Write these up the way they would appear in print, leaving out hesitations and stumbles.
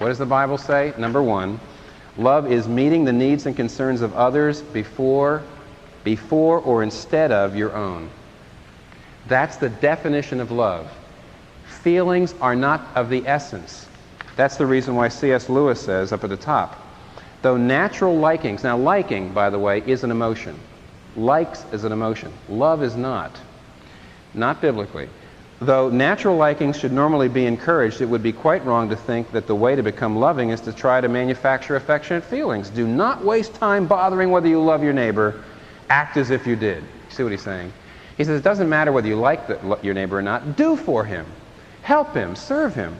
What does the Bible say? Number one, love is meeting the needs and concerns of others before or instead of your own. That's the definition of love. Feelings are not of the essence. That's the reason why C.S. Lewis says up at the top, though natural likings, now liking, by the way, is an emotion. Likes is an emotion. Love is not. Not biblically. Though natural likings should normally be encouraged, it would be quite wrong to think that the way to become loving is to try to manufacture affectionate feelings. Do not waste time bothering whether you love your neighbor. Act as if you did. See what he's saying? He says it doesn't matter whether you like your neighbor or not. Do for him. Help him. Serve him.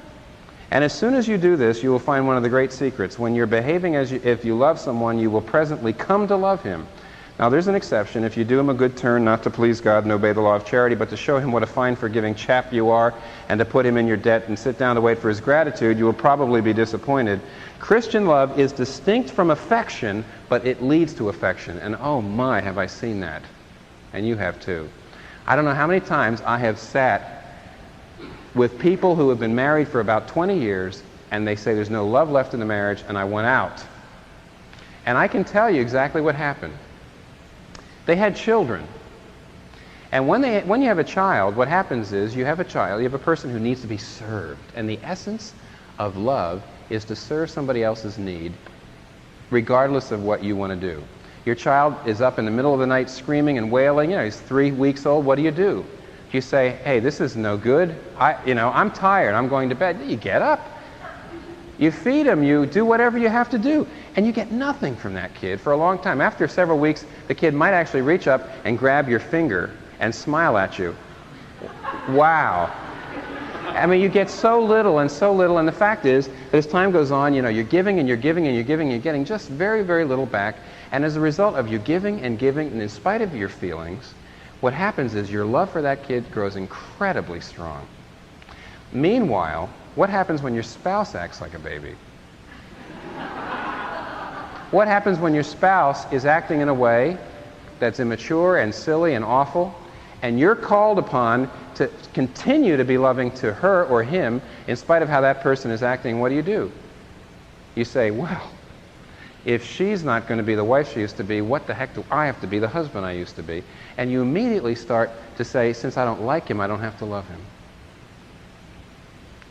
And as soon as you do this, you will find one of the great secrets. When you're behaving as if you love someone, you will presently come to love him. Now, there's an exception. If you do him a good turn, not to please God and obey the law of charity, but to show him what a fine, forgiving chap you are, and to put him in your debt and sit down to wait for his gratitude, you will probably be disappointed. Christian love is distinct from affection, but it leads to affection. And oh my, have I seen that. And you have too. I don't know how many times I have sat with people who have been married for about 20 years, and they say there's no love left in the marriage, and I went out. And I can tell you exactly what happened. They had children. And when you have a child, what happens is you have a person who needs to be served. And the essence of love is to serve somebody else's need, regardless of what you want to do. Your child is up in the middle of the night screaming and wailing. He's 3 weeks old. What do? You say, hey, this is no good. I'm tired. I'm going to bed. You get up. You feed him. You do whatever you have to do. And you get nothing from that kid for a long time. After several weeks, the kid might actually reach up and grab your finger and smile at you. Wow. I mean, you get so little, and the fact is that as time goes on, you're giving and you're giving and you're giving and you're getting just very, very little back. And as a result of you giving and giving, and in spite of your feelings, what happens is your love for that kid grows incredibly strong. Meanwhile, what happens when your spouse acts like a baby? What happens when your spouse is acting in a way that's immature and silly and awful, and you're called upon to continue to be loving to her or him in spite of how that person is acting? What do? You say, well, if she's not going to be the wife she used to be, what the heck do I have to be the husband I used to be? And you immediately start to say, since I don't like him, I don't have to love him.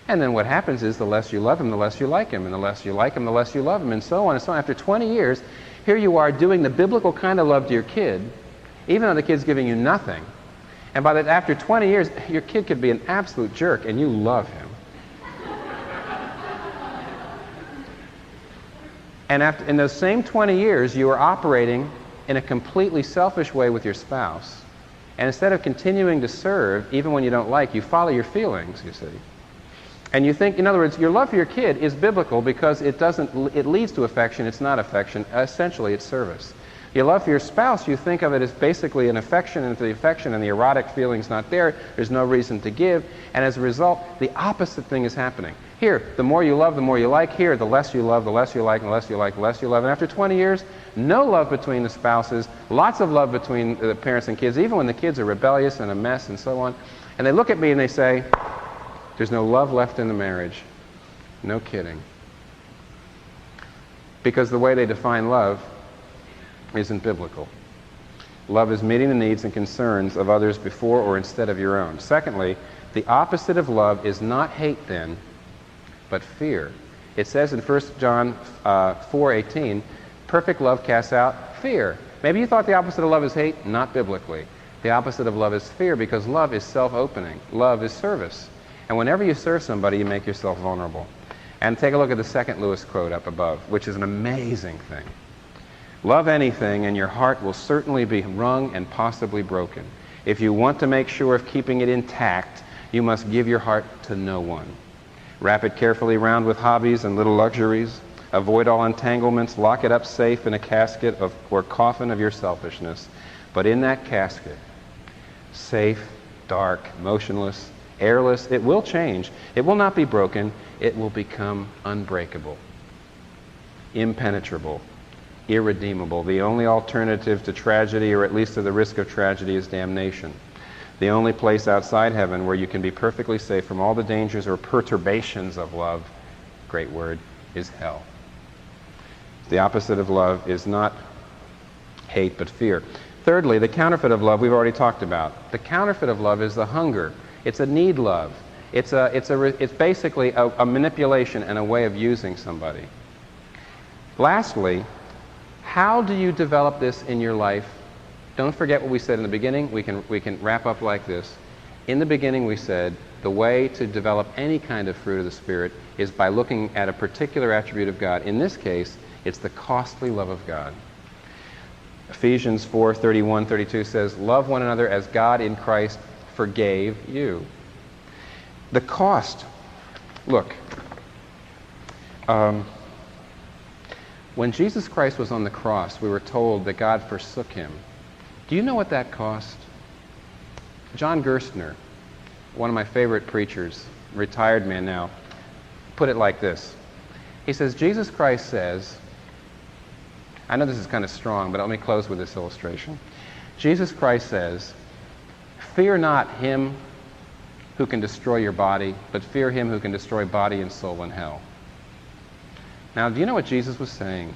And then what happens is the less you love him, the less you like him. And the less you like him, the less you love him, and so on and so on. After 20 years, here you are doing the biblical kind of love to your kid, even though the kid's giving you nothing. And after 20 years, your kid could be an absolute jerk, and you love him. And in those same 20 years, you are operating in a completely selfish way with your spouse. And instead of continuing to serve, even when you don't like, you follow your feelings, you see. And you think, in other words, your love for your kid is biblical because it leads to affection. It's not affection. Essentially, it's service. Your love for your spouse, you think of it as basically an affection, and if the affection and the erotic feeling's not there, there's no reason to give. And as a result, the opposite thing is happening. Here, the more you love, the more you like. Here, the less you love, the less you like, and the less you like, the less you love. And after 20 years, no love between the spouses, lots of love between the parents and kids, even when the kids are rebellious and a mess and so on. And they look at me and they say, there's no love left in the marriage. No kidding. Because the way they define love isn't biblical. Love is meeting the needs and concerns of others before or instead of your own. Secondly, the opposite of love is not hate then, but fear. It says in 1 John 4:18, perfect love casts out fear. Maybe you thought the opposite of love is hate. Not biblically. The opposite of love is fear, because love is self-opening. Love is service. And whenever you serve somebody, you make yourself vulnerable. And take a look at the second Lewis quote up above, which is an amazing thing. Love anything, and your heart will certainly be wrung and possibly broken. If you want to make sure of keeping it intact, you must give your heart to no one. Wrap it carefully round with hobbies and little luxuries. Avoid all entanglements. Lock it up safe in a casket or coffin of your selfishness. But in that casket, safe, dark, motionless, airless, it will change. It will not be broken. It will become unbreakable, impenetrable, irredeemable. The only alternative to tragedy, or at least to the risk of tragedy, is damnation. The only place outside heaven where you can be perfectly safe from all the dangers or perturbations of love, great word, is hell. The opposite of love is not hate but fear. Thirdly, the counterfeit of love we've already talked about. The counterfeit of love is the hunger. It's a need love. It's basically a manipulation and a way of using somebody. Lastly, how do you develop this in your life? Don't forget what we said in the beginning. We can wrap up like this. In the beginning we said the way to develop any kind of fruit of the Spirit is by looking at a particular attribute of God. In this case, it's the costly love of God. Ephesians 4:31-32 says, "Love one another as God in Christ forgave you." The cost. Look, when Jesus Christ was on the cross, we were told that God forsook him. Do you know what that cost? John Gerstner, one of my favorite preachers, retired man now, put it like this. He says, Jesus Christ says, I know this is kind of strong, but let me close with this illustration. Jesus Christ says, "Fear not him who can destroy your body, but fear him who can destroy body and soul in hell." Now, do you know what Jesus was saying?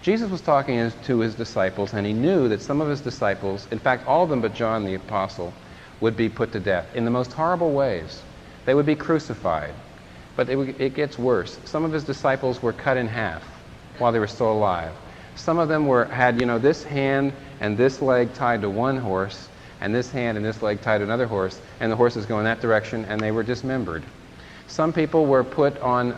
Jesus was talking to his disciples, and he knew that some of his disciples, in fact, all of them but John the Apostle, would be put to death in the most horrible ways. They would be crucified. But it gets worse. Some of his disciples were cut in half while they were still alive. Some of them had, this hand and this leg tied to one horse, and this hand and this leg tied to another horse, and the horses go in that direction, and they were dismembered. Some people were put on,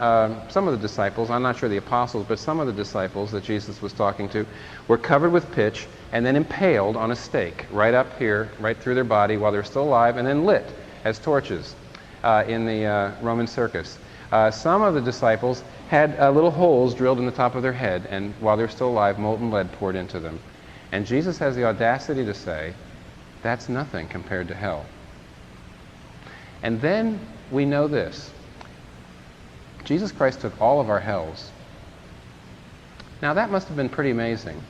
some of the disciples, I'm not sure the apostles, but some of the disciples that Jesus was talking to were covered with pitch and then impaled on a stake right up here, right through their body while they're still alive, and then lit as torches in the Roman circus. Some of the disciples had little holes drilled in the top of their head, and while they're still alive, molten lead poured into them. And Jesus has the audacity to say, that's nothing compared to hell. And then we know this. Jesus Christ took all of our hells. Now that must have been pretty amazing.